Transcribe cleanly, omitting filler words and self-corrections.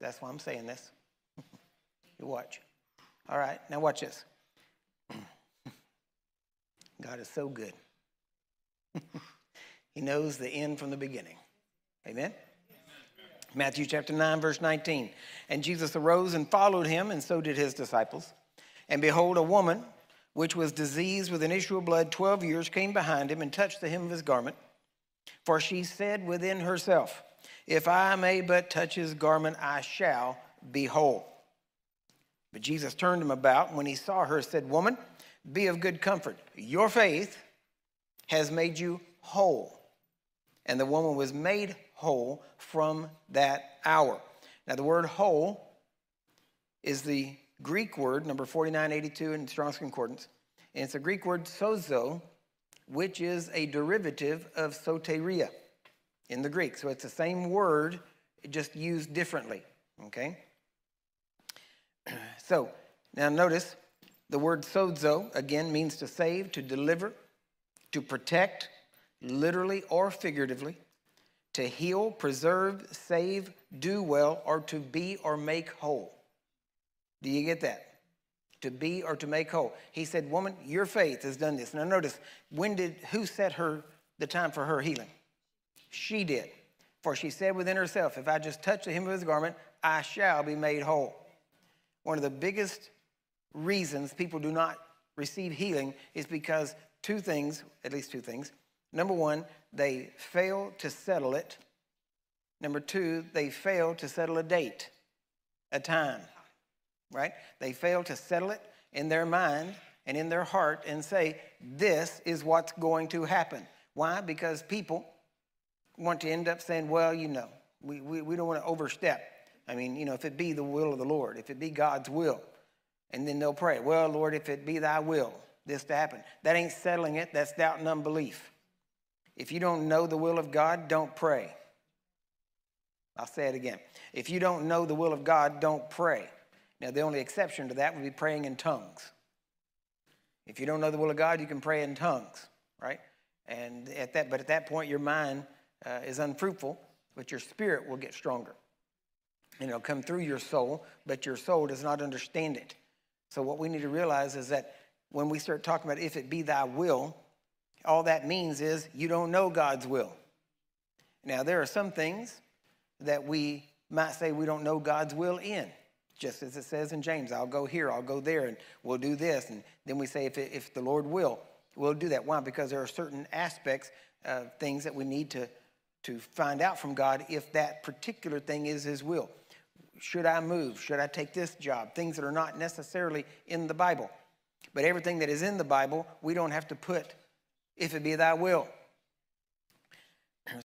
That's why I'm saying this. You watch. All right, now watch this. God is so good. He knows the end from the beginning. Amen? Matthew chapter 9, verse 19. And Jesus arose and followed him, and so did his disciples. And behold, a woman which was diseased with an issue of blood 12 years came behind him and touched the hem of his garment. For she said within herself, if I may but touch his garment, I shall be whole. But Jesus turned him about, and when he saw her, said, Woman, be of good comfort. Your faith has made you whole. And the woman was made whole from that hour. Now, the word whole is the Greek word, number 4982 in Strong's Concordance. And it's a Greek word sozo, which is a derivative of soteria in the Greek. So it's the same word, just used differently, okay? So, now notice, the word sozo, again, means to save, to deliver, to protect, literally or figuratively, to heal, preserve, save, do well, or to be or make whole. Do you get that? To be or to make whole. He said, woman, your faith has done this. Now notice, who set the time for her healing? She did. For she said within herself, if I just touch the hem of his garment, I shall be made whole. One of the biggest reasons people do not receive healing is because two things, at least two things. Number one, they fail to settle it. Number two, they fail to settle a date, a time, right? They fail to settle it in their mind and in their heart and say, this is what's going to happen. Why? Because people want to end up saying, well, we don't want to overstep. I mean, if it be the will of the Lord, if it be God's will, and then they'll pray, well, Lord, if it be thy will, this to happen. That ain't settling it. That's doubt and unbelief. If you don't know the will of God, don't pray. I'll say it again. If you don't know the will of God, don't pray. Now, the only exception to that would be praying in tongues. If you don't know the will of God, you can pray in tongues, right? And at that point, your mind is unfruitful, but your spirit will get stronger. And it'll come through your soul, but your soul does not understand it. So what we need to realize is that when we start talking about if it be thy will, all that means is you don't know God's will. Now, there are some things that we might say we don't know God's will in, just as it says in James, I'll go here, I'll go there, and we'll do this. And then we say if the Lord will, we'll do that. Why? Because there are certain aspects of things that we need to find out from God if that particular thing is his will. Should I move? Should I take this job? Things that are not necessarily in the Bible. But everything that is in the Bible, we don't have to put, if it be thy will.